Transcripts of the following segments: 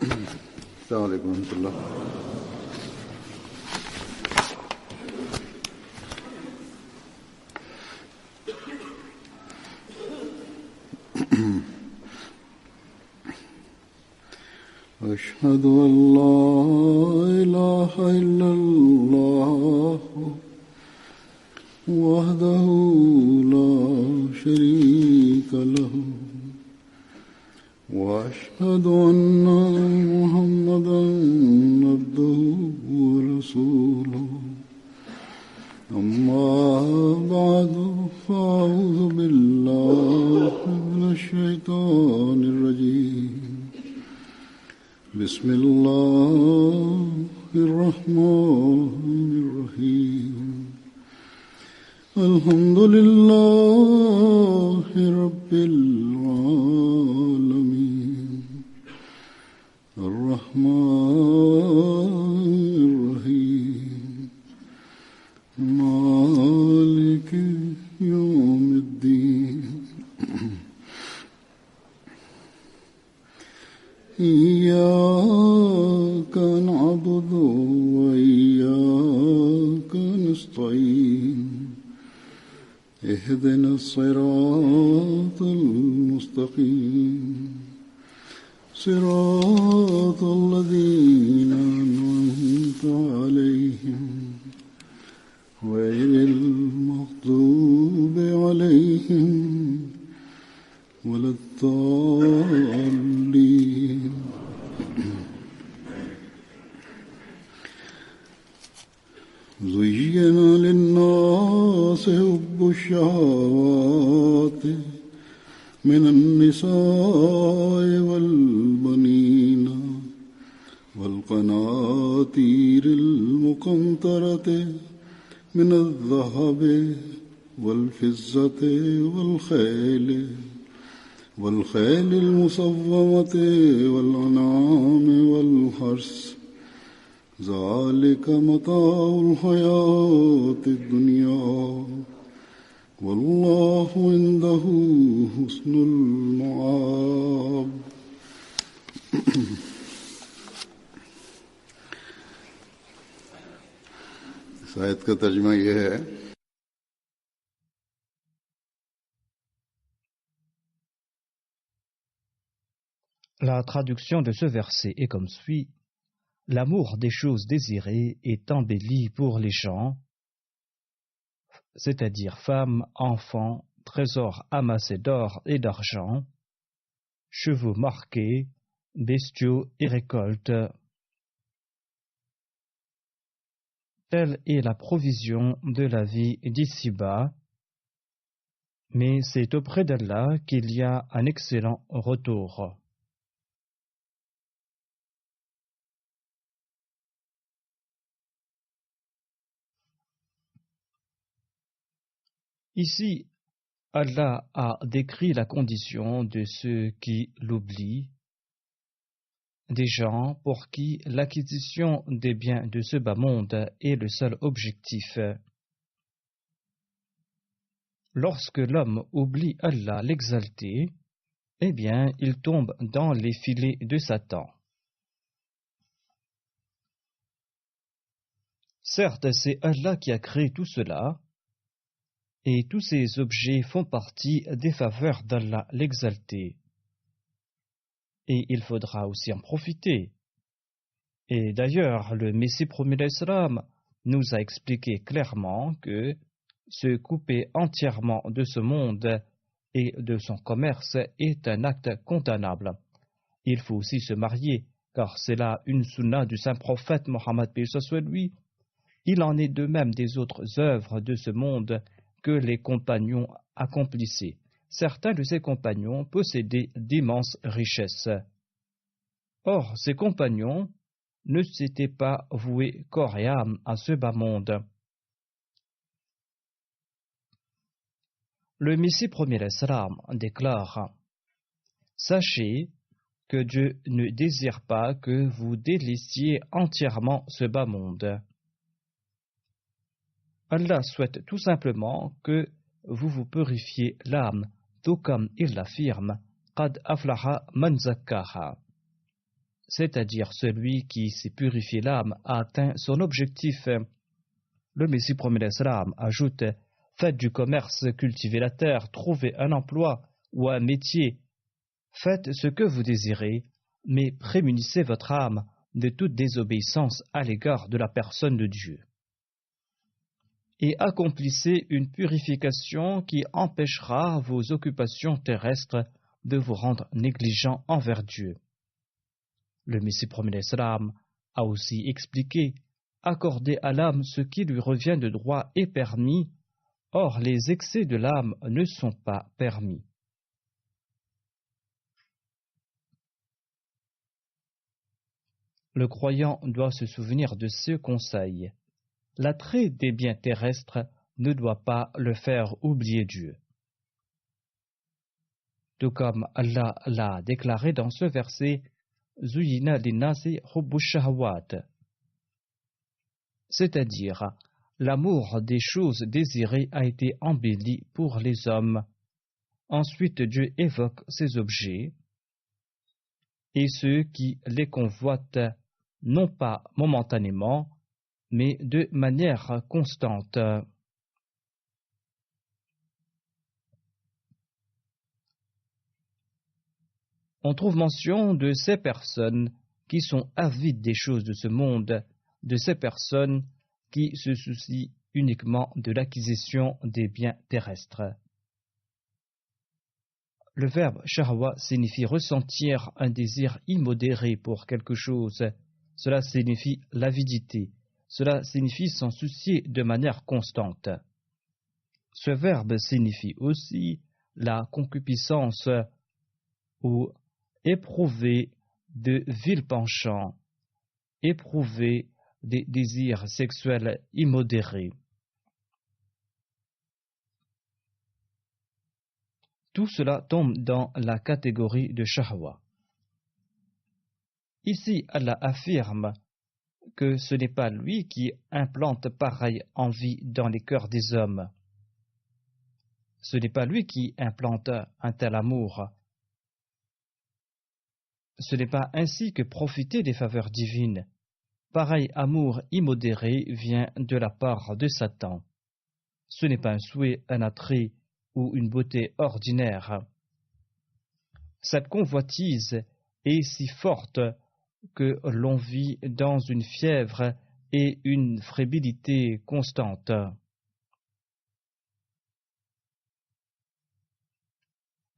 السلام عليكم ورحمة الله. أشهد أن لا إله إلا الله وحده لا شريك له وأشهد أن محمدا عبده ورسوله أما بعد فأعوذ بالله من الشيطان الرجيم بسم الله الرحمن الرحيم الحمد لله رب العالمين الرحمن الرحيم مالك يوم الدين إياك نعبد وإياك نستعين اهدنا الصراط المستقيم صراط الذين أنعمت عليهم غير المغضوب عليهم ولا الضالين. زين للناس حب الشهوات من النساء والبنين والقناطير المقنطرة من الذهب والفضة والخيل المصومة والأنعام والحرث ذلك متاع الحياة الدنيا والله عنده حسن المآب. इस आयत का तर्जुमा यह है La traduction de ce verset est comme suit. L'amour des choses désirées est embelli pour les gens, c'est-à-dire femmes, enfants, trésors amassés d'or et d'argent, chevaux marqués, bestiaux et récoltes. Telle est la provision de la vie d'ici-bas, mais c'est auprès d'Allah qu'il y a un excellent retour. Ici, Allah a décrit la condition de ceux qui l'oublient, des gens pour qui l'acquisition des biens de ce bas monde est le seul objectif. Lorsque l'homme oublie Allah l'exalté, eh bien, il tombe dans les filets de Satan. Certes, c'est Allah qui a créé tout cela, et tous ces objets font partie des faveurs d'Allah l'exalté. Et il faudra aussi en profiter. Et d'ailleurs, le Messie promis l'Islam nous a expliqué clairement que se couper entièrement de ce monde et de son commerce est un acte condamnable. Il faut aussi se marier, car c'est là une sunna du saint prophète Mohammed paix soit lui. Il en est de même des autres œuvres de ce monde que les compagnons accomplissaient. Certains de ces compagnons possédaient d'immenses richesses. Or, ces compagnons ne s'étaient pas voués corps et âme à ce bas monde. Le Messie premier l'Islam déclare: Sachez que Dieu ne désire pas que vous délaissiez entièrement ce bas monde. Allah souhaite tout simplement que vous vous purifiez l'âme, tout comme il l'affirme, Qad aflaha man zakkaha. c'est-à-dire celui qui s'est purifié l'âme, a atteint son objectif. Le Messie promet l'Islam ajoute: faites du commerce, cultivez la terre, trouvez un emploi ou un métier. Faites ce que vous désirez, mais prémunissez votre âme de toute désobéissance à l'égard de la personne de Dieu. Et accomplissez une purification qui empêchera vos occupations terrestres de vous rendre négligents envers Dieu. Le Messie promet l'Islam a aussi expliqué: accorder à l'âme ce qui lui revient de droit est permis, or les excès de l'âme ne sont pas permis. Le croyant doit se souvenir de ce conseil. L'attrait des biens terrestres ne doit pas le faire oublier Dieu. Tout comme Allah l'a déclaré dans ce verset, Zuyina linnasi hubbu shahawat, c'est-à-dire l'amour des choses désirées a été embelli pour les hommes. Ensuite, Dieu évoque ces objets et ceux qui les convoitent non pas momentanément, mais de manière constante. On trouve mention de ces personnes qui sont avides des choses de ce monde, de ces personnes qui se soucient uniquement de l'acquisition des biens terrestres. Le verbe shahwa signifie ressentir un désir immodéré pour quelque chose. Cela signifie l'avidité. Cela signifie s'en soucier de manière constante. Ce verbe signifie aussi la concupiscence ou éprouver de vils penchants, éprouver des désirs sexuels immodérés. Tout cela tombe dans la catégorie de shahwa. Ici, Allah affirme que ce n'est pas lui qui implante pareille envie dans les cœurs des hommes. Ce n'est pas lui qui implante un tel amour. Ce n'est pas ainsi que profiter des faveurs divines. Pareil amour immodéré vient de la part de Satan. Ce n'est pas un souhait, un attrait ou une beauté ordinaire. Cette convoitise est si forte que l'on vit dans une fièvre et une fébrilité constante.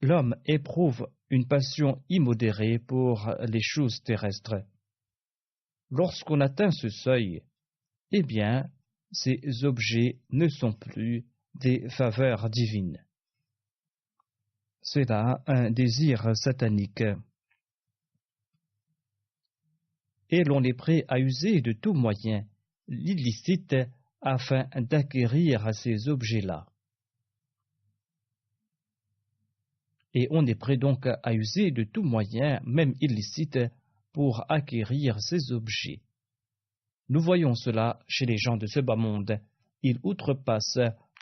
L'homme éprouve une passion immodérée pour les choses terrestres. Lorsqu'on atteint ce seuil, eh bien, ces objets ne sont plus des faveurs divines. C'est là un désir satanique. Et l'on est prêt à user de tout moyen l'illicite afin d'acquérir ces objets-là. Et on est prêt donc à user de tout moyen, même illicite, pour acquérir ces objets. Nous voyons cela chez les gens de ce bas monde. Ils outrepassent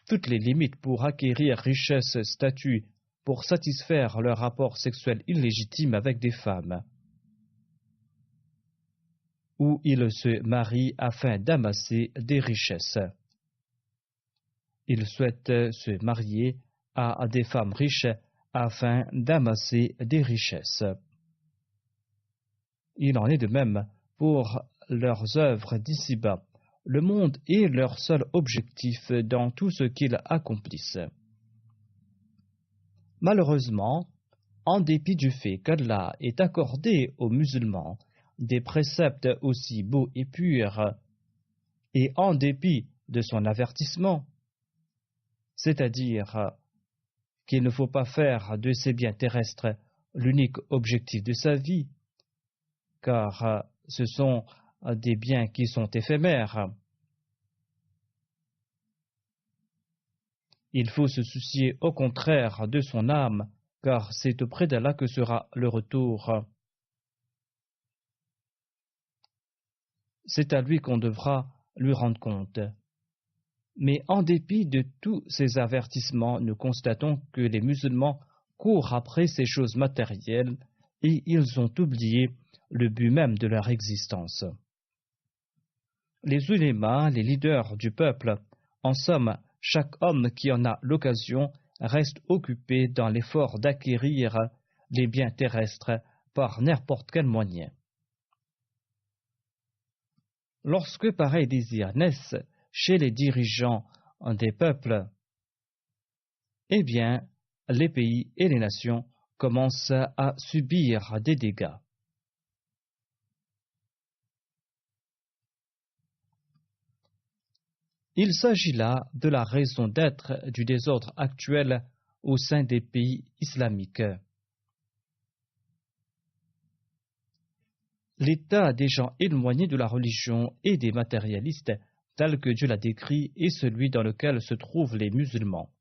toutes les limites pour acquérir richesse, statut, pour satisfaire leur rapport sexuel illégitime avec des femmes. Ou ils se marient afin d'amasser des richesses. Ils souhaitent se marier à des femmes riches afin d'amasser des richesses. Il en est de même pour leurs œuvres d'ici-bas. Le monde est leur seul objectif dans tout ce qu'ils accomplissent. Malheureusement, en dépit du fait qu'Allah ait accordé aux musulmans des préceptes aussi beaux et purs, et en dépit de son avertissement, c'est-à-dire qu'il ne faut pas faire de ces biens terrestres l'unique objectif de sa vie, car ce sont des biens qui sont éphémères. Il faut se soucier au contraire de son âme, car c'est auprès d'Allah que sera le retour. C'est à lui qu'on devra lui rendre compte. Mais en dépit de tous ces avertissements, nous constatons que les musulmans courent après ces choses matérielles et ils ont oublié le but même de leur existence. Les ulémas, les leaders du peuple, en somme, chaque homme qui en a l'occasion reste occupé dans l'effort d'acquérir les biens terrestres par n'importe quel moyen. Lorsque pareils désirs naissent chez les dirigeants des peuples, eh bien, les pays et les nations commencent à subir des dégâts. Il s'agit là de la raison d'être du désordre actuel au sein des pays islamiques. L'état des gens éloignés de la religion et des matérialistes, tel que Dieu l'a décrit, est celui dans lequel se trouvent les musulmans.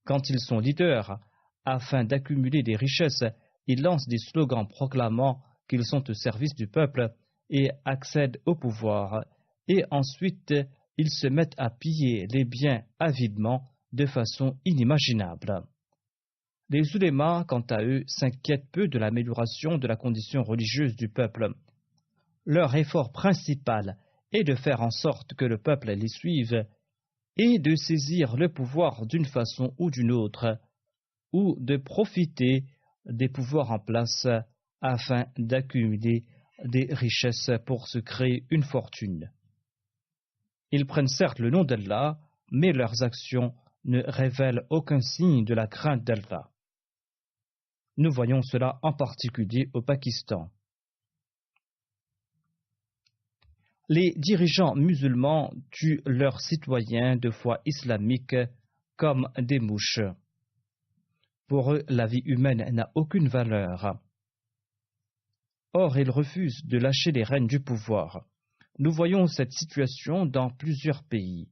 Quand ils sont leaders, afin d'accumuler des richesses, ils lancent des slogans proclamant qu'ils sont au service du peuple et accèdent au pouvoir, et ensuite ils se mettent à piller les biens avidement de façon inimaginable. Les ulémas, quant à eux, s'inquiètent peu de l'amélioration de la condition religieuse du peuple. Leur effort principal est de faire en sorte que le peuple les suive et de saisir le pouvoir d'une façon ou d'une autre, ou de profiter des pouvoirs en place afin d'accumuler des richesses pour se créer une fortune. Ils prennent certes le nom d'Allah, mais leurs actions ne révèlent aucun signe de la crainte d'Allah. Nous voyons cela en particulier au Pakistan. Les dirigeants musulmans tuent leurs citoyens de foi islamique comme des mouches. Pour eux, la vie humaine n'a aucune valeur. Or, ils refusent de lâcher les rênes du pouvoir. Nous voyons cette situation dans plusieurs pays.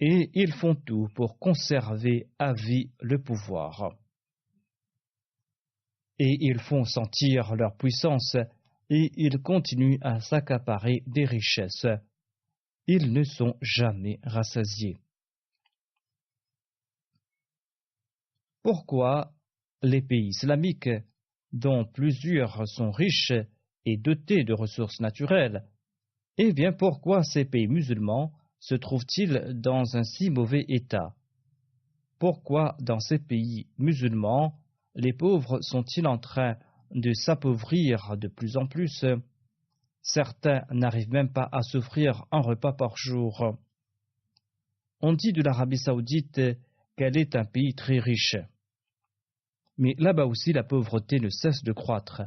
Et ils font tout pour conserver à vie le pouvoir. Et ils font sentir leur puissance et ils continuent à s'accaparer des richesses. Ils ne sont jamais rassasiés. Pourquoi les pays islamiques, dont plusieurs sont riches et dotés de ressources naturelles, eh bien pourquoi ces pays musulmans se trouvent-ils dans un si mauvais état? Pourquoi dans ces pays musulmans les pauvres sont-ils en train de s'appauvrir de plus en plus? Certains n'arrivent même pas à s'offrir un repas par jour. On dit de l'Arabie saoudite qu'elle est un pays très riche. Mais là-bas aussi la pauvreté ne cesse de croître.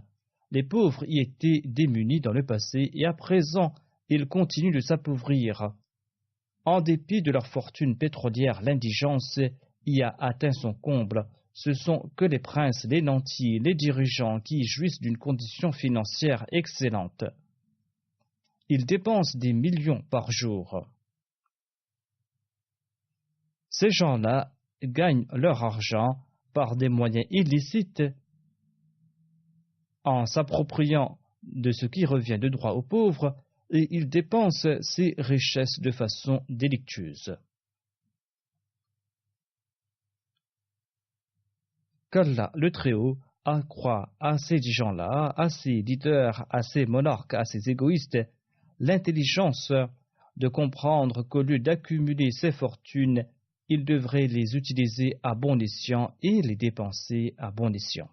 Les pauvres y étaient démunis dans le passé et à présent ils continuent de s'appauvrir. En dépit de leur fortune pétrolière, l'indigence y a atteint son comble. Ce sont que les princes, les nantis, les dirigeants qui jouissent d'une condition financière excellente. Ils dépensent des millions par jour. Ces gens-là gagnent leur argent par des moyens illicites en s'appropriant de ce qui revient de droit aux pauvres et ils dépensent ces richesses de façon délictueuse. Qu'Allah le Très-Haut accroît à ces gens-là, à ces leaders, à ces monarques, à ces égoïstes, l'intelligence de comprendre qu'au lieu d'accumuler ces fortunes, ils devraient les utiliser à bon escient et les dépenser à bon escient.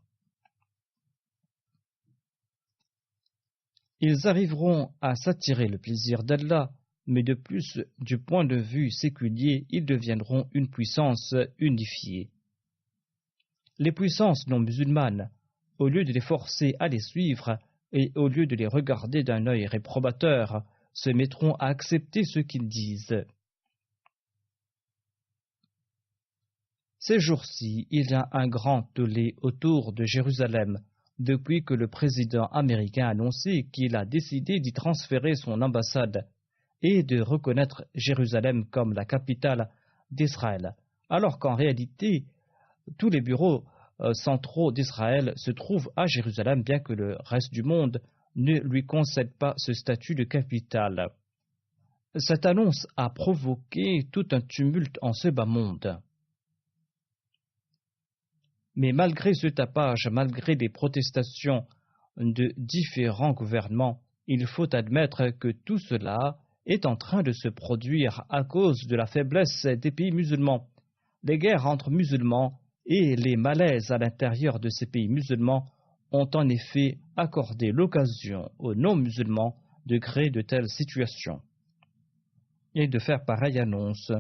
Ils arriveront à s'attirer le plaisir d'Allah, mais de plus, du point de vue séculier, ils deviendront une puissance unifiée. Les puissances non musulmanes, au lieu de les forcer à les suivre et au lieu de les regarder d'un œil réprobateur, se mettront à accepter ce qu'ils disent. Ces jours-ci, il y a un grand tollé autour de Jérusalem, depuis que le président américain a annoncé qu'il a décidé d'y transférer son ambassade et de reconnaître Jérusalem comme la capitale d'Israël, alors qu'en réalité, tous les bureaux centraux d'Israël se trouvent à Jérusalem, bien que le reste du monde ne lui concède pas ce statut de capitale. Cette annonce a provoqué tout un tumulte en ce bas monde. Mais malgré ce tapage, malgré les protestations de différents gouvernements, il faut admettre que tout cela est en train de se produire à cause de la faiblesse des pays musulmans. Les guerres entre musulmans et les malaises à l'intérieur de ces pays musulmans ont en effet accordé l'occasion aux non-musulmans de créer de telles situations et de faire pareille annonce.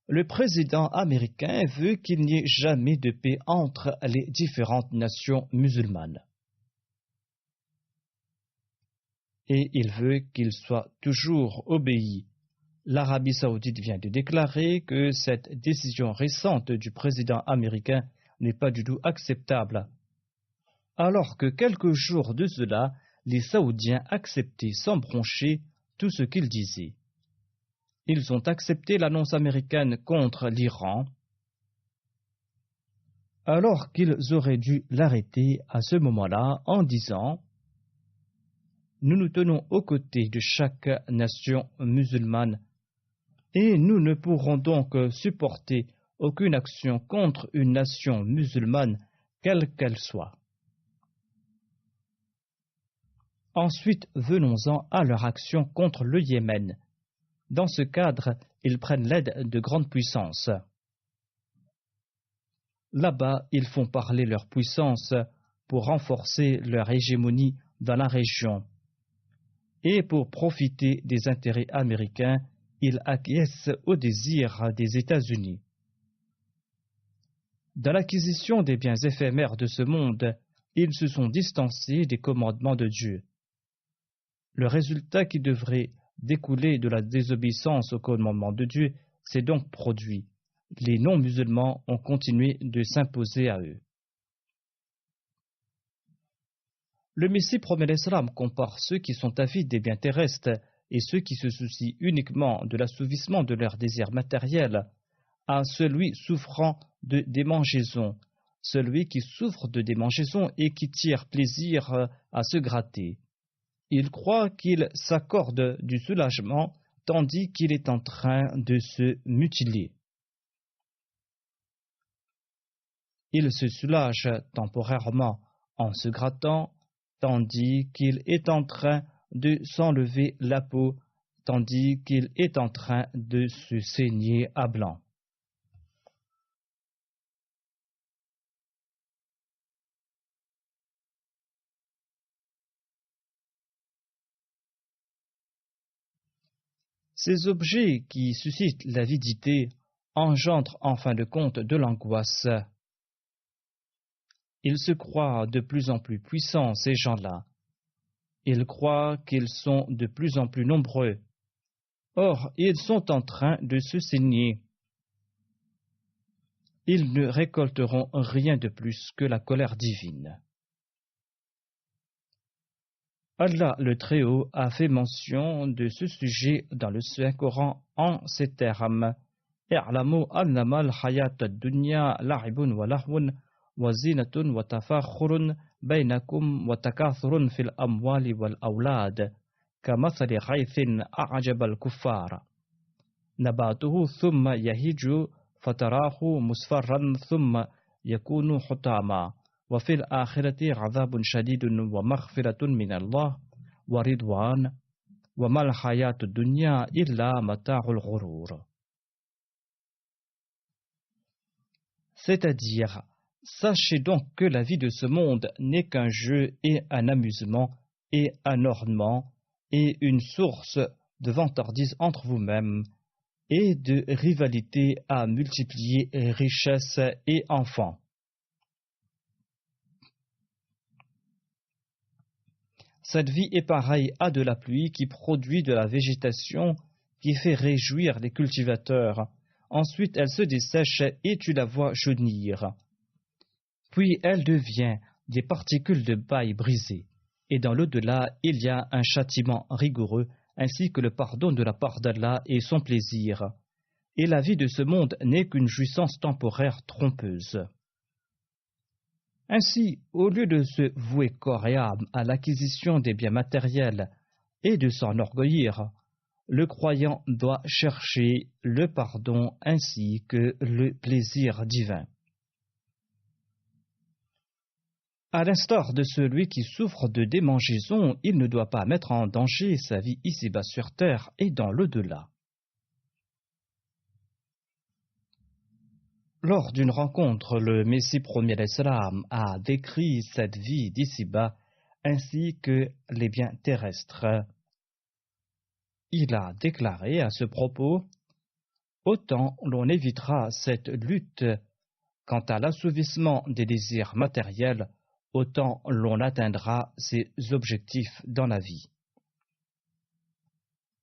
Le président américain veut qu'il n'y ait jamais de paix entre les différentes nations musulmanes. Et il veut qu'il soit toujours obéi. L'Arabie saoudite vient de déclarer que cette décision récente du président américain n'est pas du tout acceptable, alors que quelques jours de cela, les Saoudiens acceptaient sans broncher tout ce qu'ils disaient. Ils ont accepté l'annonce américaine contre l'Iran, alors qu'ils auraient dû l'arrêter à ce moment-là en disant « Nous nous tenons aux côtés de chaque nation musulmane et nous ne pourrons donc supporter aucune action contre une nation musulmane, quelle qu'elle soit. » Ensuite, venons-en à leur action contre le Yémen. Dans ce cadre, ils prennent l'aide de grandes puissances. Là-bas, ils font parler leur puissance pour renforcer leur hégémonie dans la région. Et pour profiter des intérêts américains, ils acquiescent au désir des États-Unis. Dans l'acquisition des biens éphémères de ce monde, ils se sont distancés des commandements de Dieu. Le résultat qui devrait découler de la désobéissance au commandement de Dieu s'est donc produit. Les non-musulmans ont continué de s'imposer à eux. Le Messie promet l'Islam compare ceux qui sont avides des biens terrestres et ceux qui se soucient uniquement de l'assouvissement de leurs désirs matériels à celui souffrant de démangeaisons, celui qui souffre de démangeaisons et qui tire plaisir à se gratter. Il croit qu'il s'accorde du soulagement tandis qu'il est en train de se mutiler. Il se soulage temporairement en se grattant, tandis qu'il est en train de s'enlever la peau, tandis qu'il est en train de se saigner à blanc. Ces objets qui suscitent l'avidité engendrent en fin de compte de l'angoisse. Ils se croient de plus en plus puissants, ces gens-là. Ils croient qu'ils sont de plus en plus nombreux. Or, ils sont en train de se saigner. Ils ne récolteront rien de plus que la colère divine. Allah le Très-Haut a fait mention de ce sujet dans le Saint-Coran en ces termes. I'lamu annama al-hayat ad-dunya la'ibun wa lahwun wa zinatun wa tafakhurun baynakum wa takathurun fil amwali wal awlad kamathali ghaythin a'jaba al-kuffar nabatuhu thumma yahiju fatarahu musfarran thumma yakunu hutama وفي الآخرة عذاب شديد ومغفرة من الله ورضوان وما الحياة الدنيا إلا متاع الغرور. C'est-à-dire, sachez donc que la vie de ce monde n'est qu'un jeu et un amusement et un ornement et une source de vantardise entre vous-mêmes et de rivalité à multiplier richesses et enfants. Cette vie est pareille à de la pluie qui produit de la végétation qui fait réjouir les cultivateurs. Ensuite, elle se dessèche et tu la vois jaunir. Puis elle devient des particules de paille brisées. Et dans l'au-delà, il y a un châtiment rigoureux ainsi que le pardon de la part d'Allah et son plaisir. Et la vie de ce monde n'est qu'une jouissance temporaire trompeuse. Ainsi, au lieu de se vouer corps et âme à l'acquisition des biens matériels et de s'enorgueillir, le croyant doit chercher le pardon ainsi que le plaisir divin. À l'instar de celui qui souffre de démangeaison, il ne doit pas mettre en danger sa vie ici-bas sur terre et dans l'au-delà. Lors d'une rencontre, le Messie premier d'Islam a décrit cette vie d'ici-bas ainsi que les biens terrestres. Il a déclaré à ce propos: autant l'on évitera cette lutte quant à l'assouvissement des désirs matériels, autant l'on atteindra ses objectifs dans la vie.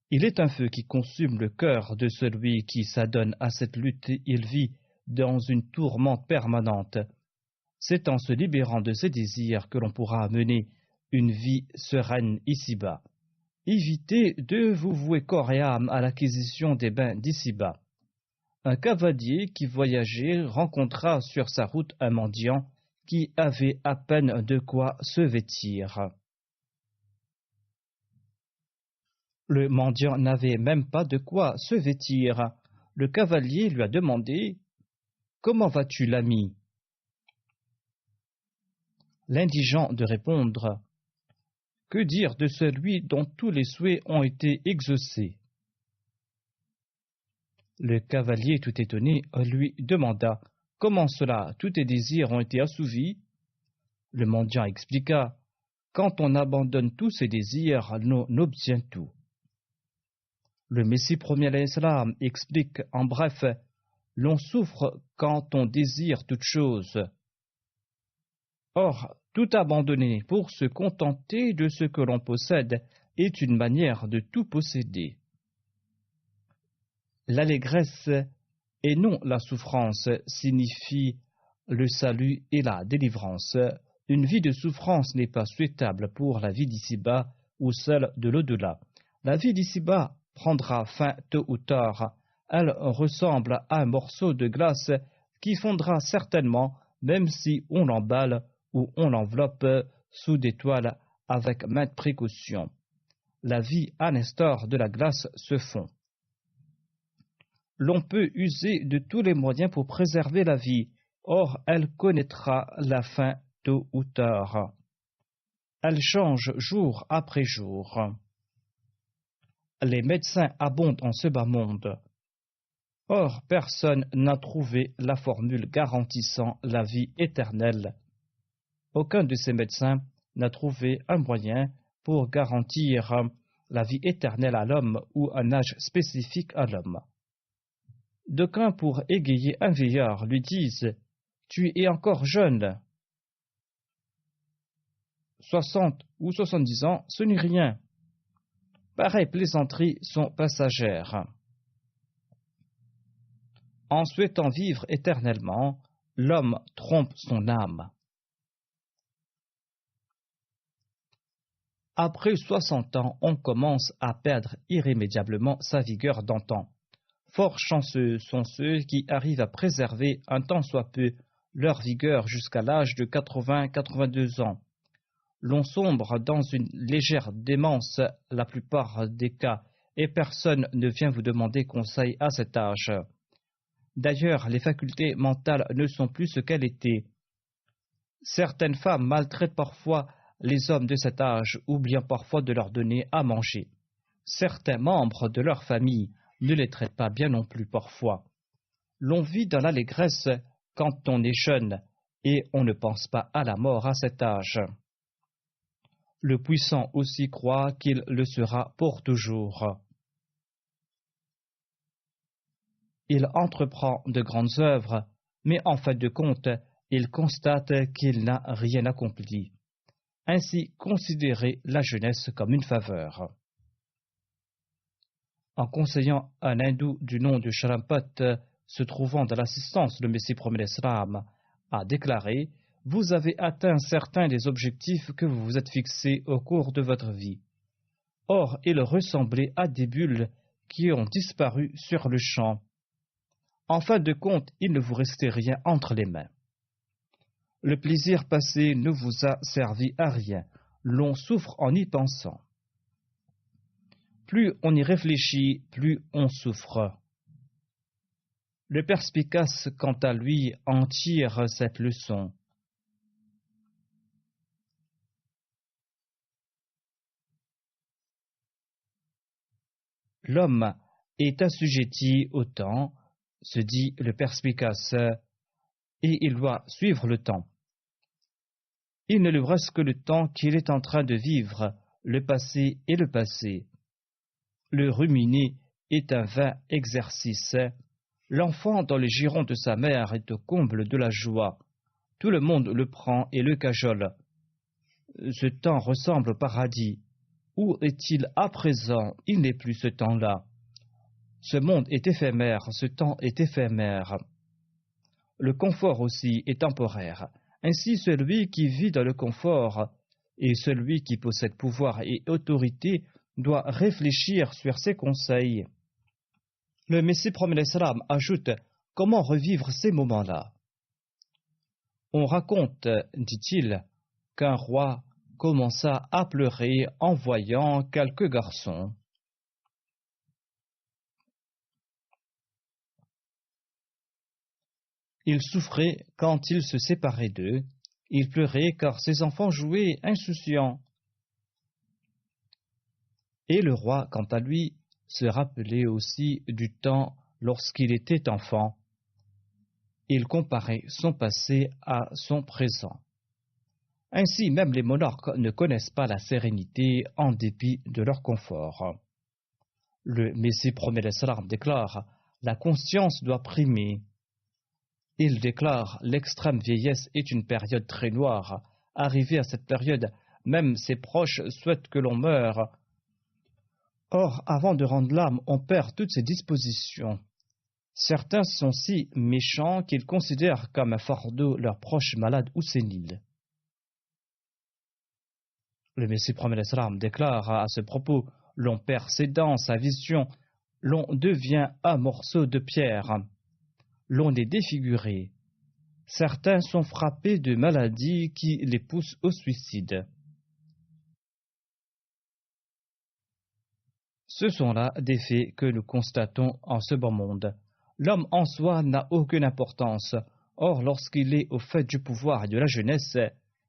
Il est un feu qui consume le cœur de celui qui s'adonne à cette lutte. Il vit dans une tourmente permanente. C'est en se libérant de ses désirs que l'on pourra mener une vie sereine ici-bas. Évitez de vous vouer corps et âme à l'acquisition des biens d'ici-bas. Un cavalier qui voyageait rencontra sur sa route un mendiant qui avait à peine de quoi se vêtir. Le mendiant n'avait même pas de quoi se vêtir. Le cavalier lui a demandé: « Comment vas-tu, l'ami ?» L'indigent de répondre: « Que dire de celui dont tous les souhaits ont été exaucés ?» Le cavalier, tout étonné, lui demanda: « Comment cela? Tous tes désirs ont été assouvis ?» Le mendiant expliqua: « Quand on abandonne tous ses désirs, on obtient tout. » Le Messie premier à l'Islam explique en bref: « L'on souffre quand on désire toute chose. Or, tout abandonner pour se contenter de ce que l'on possède est une manière de tout posséder. » L'allégresse et non la souffrance signifie le salut et la délivrance. Une vie de souffrance n'est pas souhaitable pour la vie d'ici-bas ou celle de l'au-delà. La vie d'ici-bas prendra fin tôt ou tard. Elle ressemble à un morceau de glace qui fondra certainement, même si on l'emballe ou on l'enveloppe sous des toiles avec maintes précautions. La vie, à l'instar de la glace, se fond. L'on peut user de tous les moyens pour préserver la vie, or elle connaîtra la fin tôt ou tard. Elle change jour après jour. Les médecins abondent en ce bas monde. Or, personne n'a trouvé la formule garantissant la vie éternelle. Aucun de ces médecins n'a trouvé un moyen pour garantir la vie éternelle à l'homme ou un âge spécifique à l'homme. D'aucuns, pour égayer un vieillard, lui disent: « Tu es encore jeune. 60 ou 70 ans, ce n'est rien. » Pareilles plaisanteries sont passagères. En souhaitant vivre éternellement, l'homme trompe son âme. Après 60 ans, on commence à perdre irrémédiablement sa vigueur d'antan. Fort chanceux sont ceux qui arrivent à préserver un tant soit peu leur vigueur jusqu'à l'âge de 80-82 ans. L'on sombre dans une légère démence la plupart des cas, et personne ne vient vous demander conseil à cet âge. D'ailleurs, les facultés mentales ne sont plus ce qu'elles étaient. Certaines femmes maltraitent parfois les hommes de cet âge, oubliant parfois de leur donner à manger. Certains membres de leur famille ne les traitent pas bien non plus parfois. L'on vit dans l'allégresse quand on est jeune, et on ne pense pas à la mort à cet âge. Le puissant aussi croit qu'il le sera pour toujours. Il entreprend de grandes œuvres, mais en fin de compte, il constate qu'il n'a rien accompli. Ainsi, considérez la jeunesse comme une faveur. En conseillant un hindou du nom de Sharampat, se trouvant dans l'assistance du Messie premier d'Islam, a déclaré: « Vous avez atteint certains des objectifs que vous vous êtes fixés au cours de votre vie. » Or, ils ressemblaient à des bulles qui ont disparu sur le champ. En fin de compte, il ne vous restait rien entre les mains. Le plaisir passé ne vous a servi à rien. L'on souffre en y pensant. Plus on y réfléchit, plus on souffre. Le perspicace, quant à lui, en tire cette leçon. L'homme est assujetti au temps, se dit le perspicace, et il doit suivre le temps. Il ne lui reste que le temps qu'il est en train de vivre, le passé et le passé. Le ruminer est un vain exercice. L'enfant dans les girons de sa mère est au comble de la joie. Tout le monde le prend et le cajole. Ce temps ressemble au paradis. Où est-il à présent? Il n'est plus ce temps-là. Ce monde est éphémère, ce temps est éphémère. Le confort aussi est temporaire. Ainsi, celui qui vit dans le confort et celui qui possède pouvoir et autorité doit réfléchir sur ses conseils. Le Messie promet l'Islam ajoute comment revivre ces moments-là. On raconte, dit-il, qu'un roi commença à pleurer en voyant quelques garçons. Il souffrait quand il se séparait d'eux. Il pleurait car ses enfants jouaient insouciants. Et le roi, quant à lui, se rappelait aussi du temps lorsqu'il était enfant. Il comparait son passé à son présent. Ainsi, même les monarques ne connaissent pas la sérénité en dépit de leur confort. Le Messie promet l'Islam déclare « La conscience doit primer ». Il déclare « L'extrême vieillesse est une période très noire. Arrivé à cette période, même ses proches souhaitent que l'on meure. Or, avant de rendre l'âme, on perd toutes ses dispositions. Certains sont si méchants qu'ils considèrent comme un fardeau leurs proches malades ou séniles. » Le Messie promet l'Islam déclare à ce propos « L'on perd ses dents, sa vision, l'on devient un morceau de pierre. L'on est défiguré. Certains sont frappés de maladies qui les poussent au suicide. » Ce sont là des faits que nous constatons en ce bas monde. L'homme en soi n'a aucune importance. Or, lorsqu'il est au fait du pouvoir et de la jeunesse,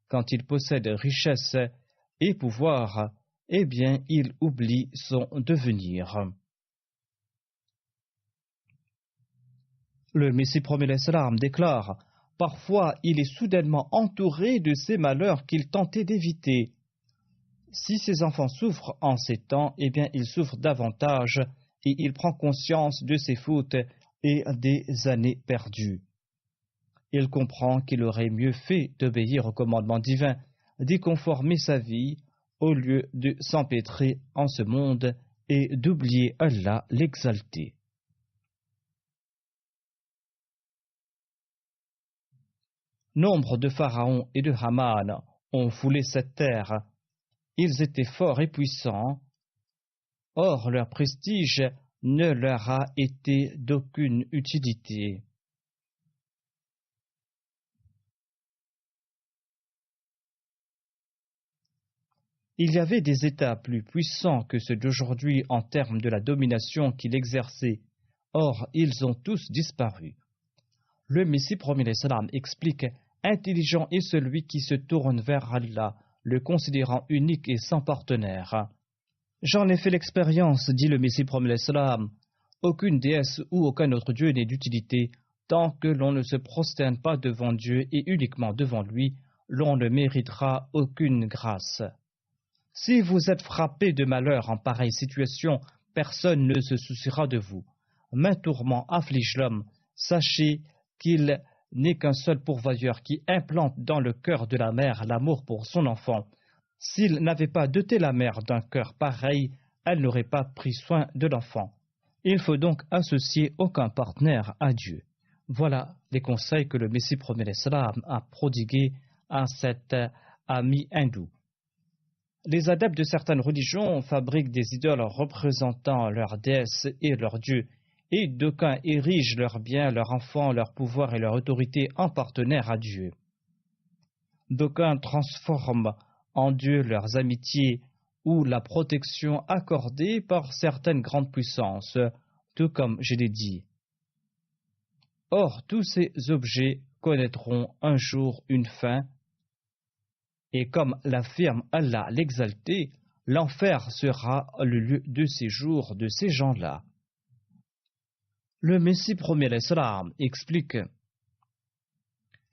quand il possède richesse et pouvoir, eh bien, il oublie son devenir. Le Messie promet l'Islam déclare « Parfois, il est soudainement entouré de ces malheurs qu'il tentait d'éviter. Si ses enfants souffrent en ces temps, eh bien, il souffre davantage et il prend conscience de ses fautes et des années perdues. Il comprend qu'il aurait mieux fait d'obéir au commandement divin, d'y conformer sa vie, au lieu de s'empêtrer en ce monde et d'oublier Allah l'exalté. Nombre de pharaons et de Haman ont foulé cette terre. Ils étaient forts et puissants. Or, leur prestige ne leur a été d'aucune utilité. Il y avait des États plus puissants que ceux d'aujourd'hui en termes de la domination qu'ils exerçaient. Or, ils ont tous disparu. Le Messie promet l'Islam explique « Intelligent est celui qui se tourne vers Allah, le considérant unique et sans partenaire. » J'en ai fait l'expérience, dit le Messie promet l'Islam. Aucune déesse ou aucun autre Dieu n'est d'utilité tant que l'on ne se prosterne pas devant Dieu et uniquement devant lui, l'on ne méritera aucune grâce. Si vous êtes frappé de malheur en pareille situation, personne ne se souciera de vous. Maint tourment afflige l'homme. Sachez qu'il n'est qu'un seul pourvoyeur qui implante dans le cœur de la mère l'amour pour son enfant. S'il n'avait pas doté la mère d'un cœur pareil, elle n'aurait pas pris soin de l'enfant. Il faut donc associer aucun partenaire à Dieu. Voilà les conseils que le Messie promet l'Islam a prodigués à cet ami hindou. Les adeptes de certaines religions fabriquent des idoles représentant leurs déesses et leurs dieux, et d'aucuns érigent leurs biens, leurs enfants, leur pouvoir et leur autorité en partenaires à Dieu. D'aucuns transforment en Dieu leurs amitiés ou la protection accordée par certaines grandes puissances, tout comme je l'ai dit. Or, tous ces objets connaîtront un jour une fin, et comme l'affirme Allah l'exalté, l'enfer sera le lieu de séjour de ces gens-là. Le Messie premier l'Islam explique: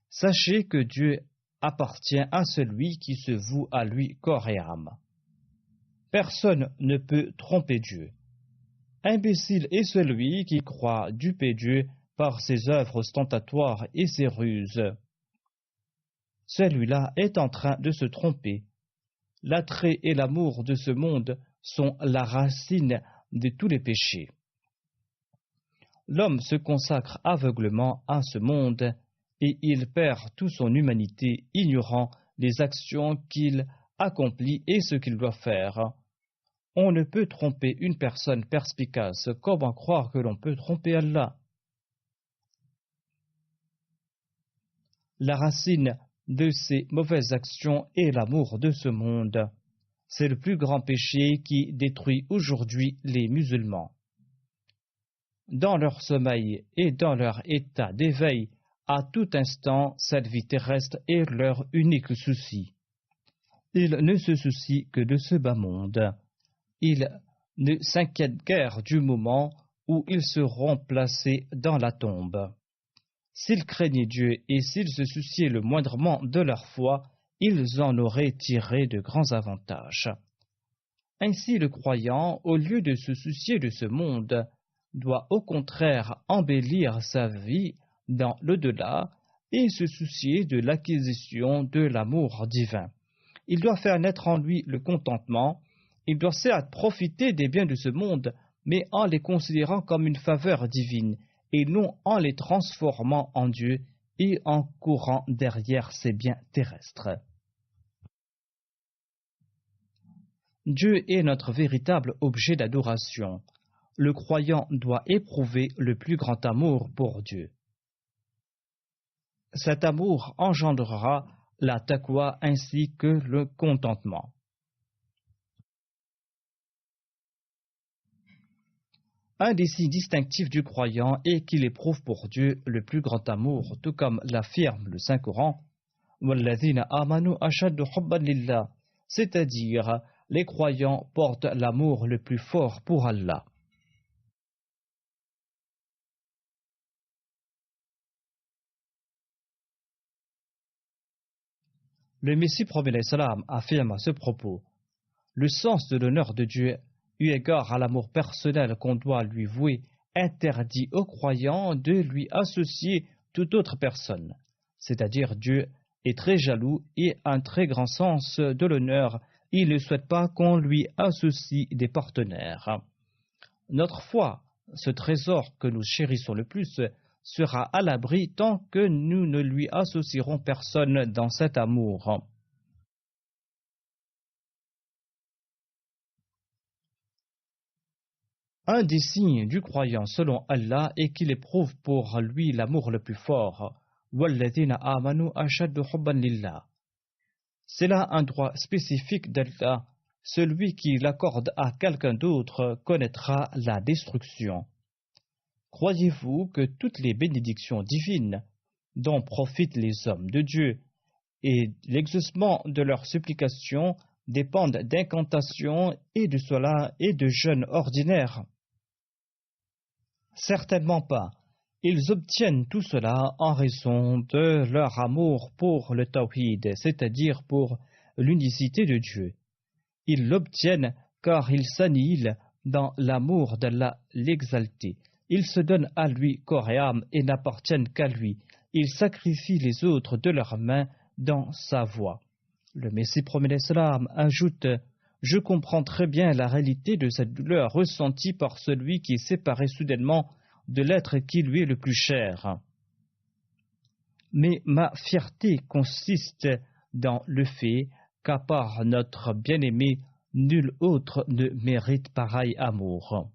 Sachez que Dieu appartient à celui qui se voue à lui corps et âme. Personne ne peut tromper Dieu. Imbécile est celui qui croit duper Dieu par ses œuvres ostentatoires et ses ruses. Celui-là est en train de se tromper. L'attrait et l'amour de ce monde sont la racine de tous les péchés. L'homme se consacre aveuglement à ce monde et il perd toute son humanité, ignorant les actions qu'il accomplit et ce qu'il doit faire. On ne peut tromper une personne perspicace. Comment croire que l'on peut tromper Allah? La racine de ces mauvaises actions est l'amour de ce monde. C'est le plus grand péché qui détruit aujourd'hui les musulmans. Dans leur sommeil et dans leur état d'éveil, à tout instant, cette vie terrestre est leur unique souci. Ils ne se soucient que de ce bas monde. Ils ne s'inquiètent guère du moment où ils seront placés dans la tombe. S'ils craignaient Dieu et s'ils se souciaient le moindrement de leur foi, ils en auraient tiré de grands avantages. Ainsi, le croyant, au lieu de se soucier de ce monde, doit au contraire embellir sa vie dans l'au-delà et se soucier de l'acquisition de l'amour divin. Il doit faire naître en lui le contentement. Il doit certes profiter des biens de ce monde, mais en les considérant comme une faveur divine, et non en les transformant en Dieu et en courant derrière ces biens terrestres. Dieu est notre véritable objet d'adoration. Le croyant doit éprouver le plus grand amour pour Dieu. Cet amour engendrera la taqwa ainsi que le contentement. Un des signes distinctifs du croyant est qu'il éprouve pour Dieu le plus grand amour, tout comme l'affirme le Saint-Coran, وَالَّذِينَ آمَنُوا أَشَدُّ حُبًّا لِلَّهِ, c'est-à-dire les croyants portent l'amour le plus fort pour Allah. Le Messie prophète l'Islam affirme à ce propos: le sens de l'honneur de Dieu, eu égard à l'amour personnel qu'on doit lui vouer, interdit aux croyants de lui associer toute autre personne. C'est-à-dire Dieu est très jaloux et a un très grand sens de l'honneur. Il ne souhaite pas qu'on lui associe des partenaires. Notre foi, ce trésor que nous chérissons le plus, sera à l'abri tant que nous ne lui associerons personne dans cet amour. Un des signes du croyant selon Allah est qu'il éprouve pour lui l'amour le plus fort. وَالَّذِينَ آمَنُوا أَشَدُّ حُبًّا لِلَّهِ. C'est là un droit spécifique d'Allah. Celui qui l'accorde à quelqu'un d'autre connaîtra la destruction. Croyez-vous que toutes les bénédictions divines dont profitent les hommes de Dieu et l'exaucement de leurs supplications dépendent d'incantations et de cela et de jeûnes ordinaires? Certainement pas. Ils obtiennent tout cela en raison de leur amour pour le tawhid, c'est-à-dire pour l'unicité de Dieu. Ils l'obtiennent car ils s'annihilent dans l'amour d'Allah l'exalté. Ils se donnent à lui corps et âme et n'appartiennent qu'à lui. Ils sacrifient les autres de leurs mains dans sa voie. Le Messie prophète l'Islam ajoute: je comprends très bien la réalité de cette douleur ressentie par celui qui est séparé soudainement de l'être qui lui est le plus cher. Mais ma fierté consiste dans le fait qu'à part notre bien-aimé, nul autre ne mérite pareil amour.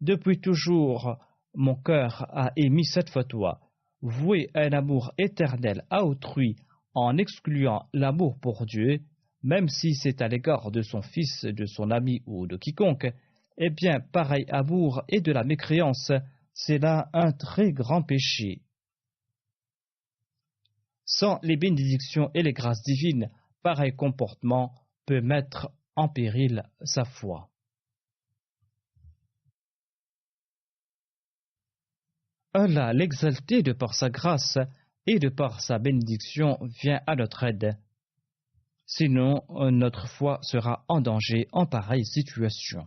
Depuis toujours, mon cœur a émis cette fatwa: vouer un amour éternel à autrui en excluant l'amour pour Dieu, même si c'est à l'égard de son fils, de son ami ou de quiconque, eh bien, pareil amour est de la mécréance, c'est là un très grand péché. Sans les bénédictions et les grâces divines, pareil comportement peut mettre en péril sa foi. Allah l'exalté de par sa grâce et de par sa bénédiction vient à notre aide. Sinon, notre foi sera en danger en pareille situation.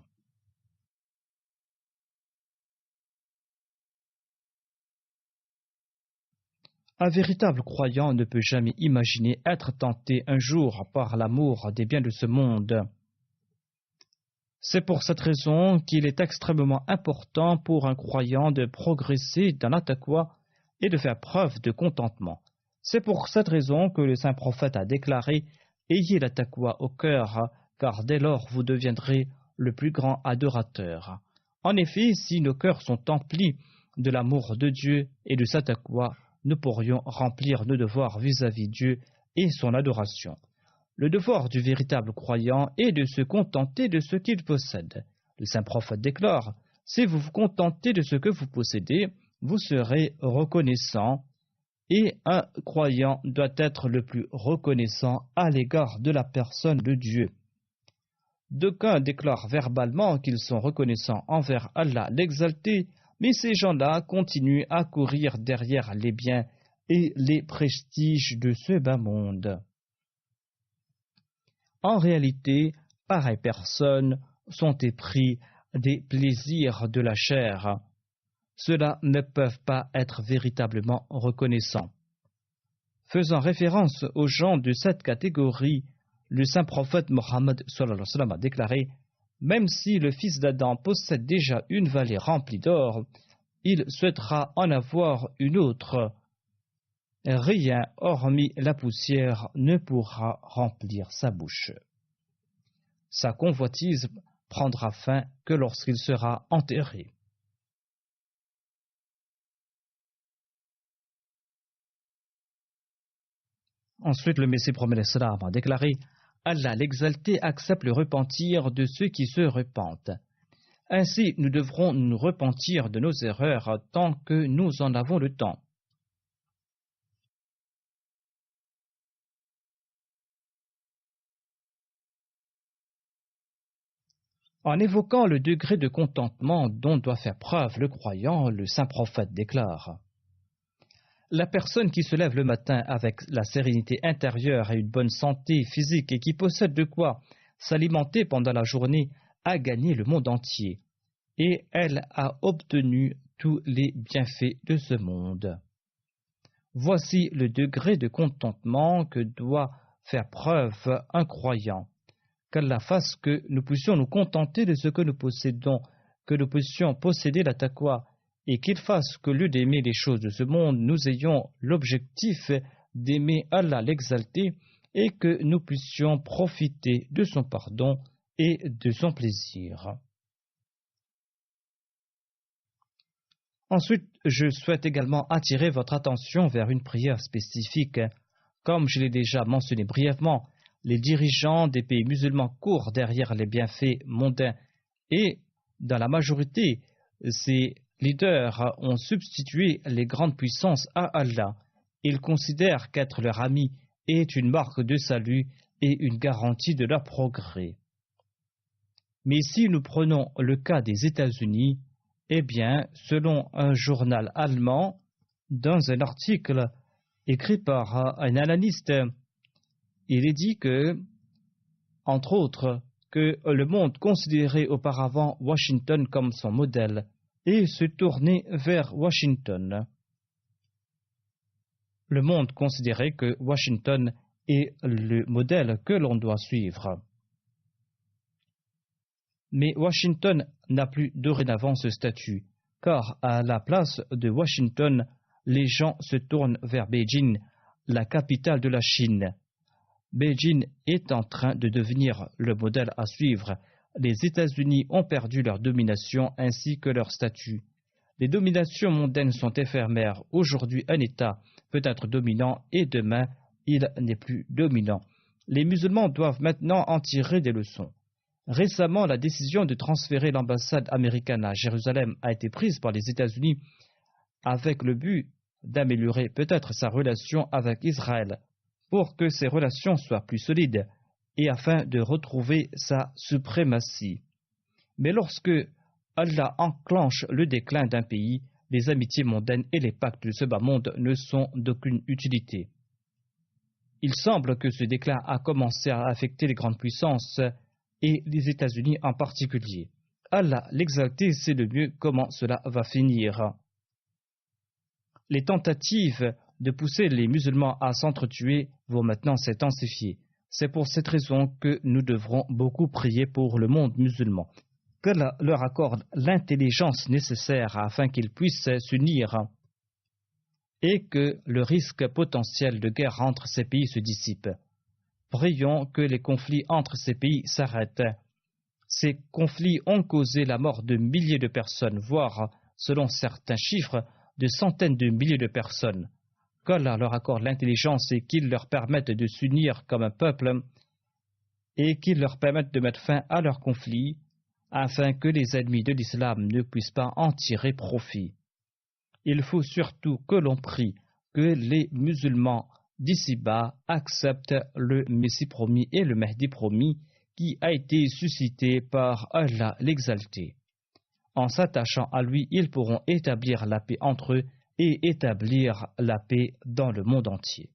Un véritable croyant ne peut jamais imaginer être tenté un jour par l'amour des biens de ce monde. C'est pour cette raison qu'il est extrêmement important pour un croyant de progresser dans la taqwa et de faire preuve de contentement. C'est pour cette raison que le saint prophète a déclaré « Ayez la taqwa au cœur, car dès lors vous deviendrez le plus grand adorateur. » En effet, si nos cœurs sont emplis de l'amour de Dieu et de sa taqwa, nous pourrions remplir nos devoirs vis-à-vis de Dieu et son adoration. Le devoir du véritable croyant est de se contenter de ce qu'il possède. Le saint prophète déclare « Si vous vous contentez de ce que vous possédez, vous serez reconnaissant. » Et un croyant doit être le plus reconnaissant à l'égard de la personne de Dieu. D'aucuns déclarent verbalement qu'ils sont reconnaissants envers Allah l'exalté, mais ces gens-là continuent à courir derrière les biens et les prestiges de ce bas monde. En réalité, pareilles personnes sont épris des plaisirs de la chair. Ceux-là ne peuvent pas être véritablement reconnaissants. Faisant référence aux gens de cette catégorie, le saint prophète Mohammed a déclaré « Même si le fils d'Adam possède déjà une vallée remplie d'or, il souhaitera en avoir une autre. Rien, hormis la poussière, ne pourra remplir sa bouche. Sa convoitise prendra fin que lorsqu'il sera enterré. » Ensuite, le Messie promet a déclaré « Allah l'exalté accepte le repentir de ceux qui se repentent. Ainsi, nous devrons nous repentir de nos erreurs tant que nous en avons le temps. » En évoquant le degré de contentement dont doit faire preuve le croyant, le saint prophète déclare « La personne qui se lève le matin avec la sérénité intérieure et une bonne santé physique et qui possède de quoi s'alimenter pendant la journée a gagné le monde entier et elle a obtenu tous les bienfaits de ce monde. » Voici le degré de contentement que doit faire preuve un croyant. Qu'Allah fasse que nous puissions nous contenter de ce que nous possédons, que nous puissions posséder la taqwa, et qu'il fasse que, au lieu d'aimer les choses de ce monde, nous ayons l'objectif d'aimer Allah l'exalté, et que nous puissions profiter de son pardon et de son plaisir. Ensuite, je souhaite également attirer votre attention vers une prière spécifique. Comme je l'ai déjà mentionné brièvement, les dirigeants des pays musulmans courent derrière les bienfaits mondains et, dans la majorité, ces leaders ont substitué les grandes puissances à Allah. Ils considèrent qu'être leur ami est une marque de salut et une garantie de leur progrès. Mais si nous prenons le cas des États-Unis, eh bien, selon un journal allemand, dans un article écrit par un analyste, il est dit que, entre autres, que le monde considérait auparavant Washington comme son modèle et se tournait vers Washington. Le monde considérait que Washington est le modèle que l'on doit suivre. Mais Washington n'a plus dorénavant ce statut, car à la place de Washington, les gens se tournent vers Beijing, la capitale de la Chine. Beijing est en train de devenir le modèle à suivre. Les États-Unis ont perdu leur domination ainsi que leur statut. Les dominations mondaines sont éphémères. Aujourd'hui, un État peut être dominant et demain, il n'est plus dominant. Les musulmans doivent maintenant en tirer des leçons. Récemment, la décision de transférer l'ambassade américaine à Jérusalem a été prise par les États-Unis avec le but d'améliorer peut-être sa relation avec Israël pour que ces relations soient plus solides et afin de retrouver sa suprématie. Mais lorsque Allah enclenche le déclin d'un pays, les amitiés mondaines et les pactes de ce bas monde ne sont d'aucune utilité. Il semble que ce déclin a commencé à affecter les grandes puissances et les États-Unis en particulier. Allah l'exalté sait le mieux comment cela va finir. Les tentatives de pousser les musulmans à s'entretuer vont maintenant s'intensifier. C'est pour cette raison que nous devrons beaucoup prier pour le monde musulman. Qu'Allah leur accorde l'intelligence nécessaire afin qu'ils puissent s'unir et que le risque potentiel de guerre entre ces pays se dissipe. Prions que les conflits entre ces pays s'arrêtent. Ces conflits ont causé la mort de milliers de personnes, voire, selon certains chiffres, de centaines de milliers de personnes. Qu'Allah leur accorde l'intelligence et qu'il leur permette de s'unir comme un peuple et qu'il leur permette de mettre fin à leurs conflits afin que les ennemis de l'islam ne puissent pas en tirer profit. Il faut surtout que l'on prie que les musulmans d'ici-bas acceptent le Messie promis et le Mahdi promis qui a été suscité par Allah l'exalté. En s'attachant à lui, ils pourront établir la paix entre eux et établir la paix dans le monde entier.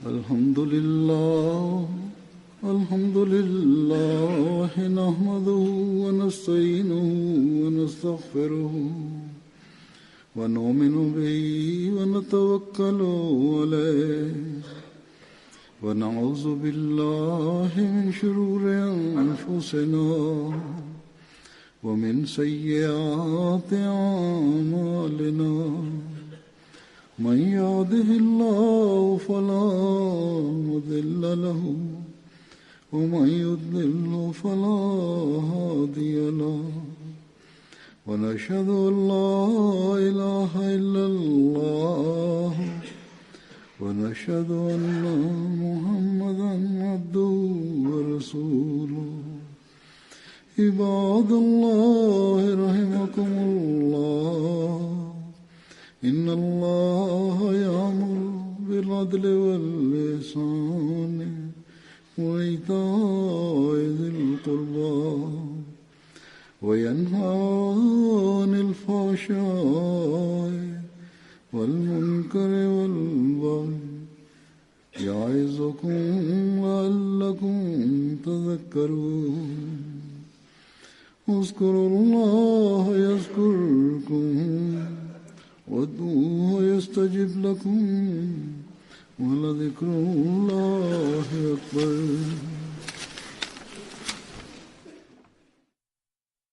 Alhamdulillah, alhamdulillah, nahmaduhu wa nasta'inuhu wa nastaghfiruhu wa nu'minu bihi wa natawakkalu alayhi wa na'udhu billahi min shururi anfusina wa min sayyiati a'malina. من يهده الله فلا مضل له ومن يضلل فلا هادي له ونشهد أن لا إله إلا الله ونشهد أن محمدا عبده ورسوله عباد الله رحمكم الله إن الله يأمر بالعدل والإحسان وإيتاء ذي القربى وينهى عن الفحشاء والمنكر والبغي يعظكم لعلكم تذكرون اذكروا الله يذكركم وادعوه يستجب لكم ولذكر الله أكبر.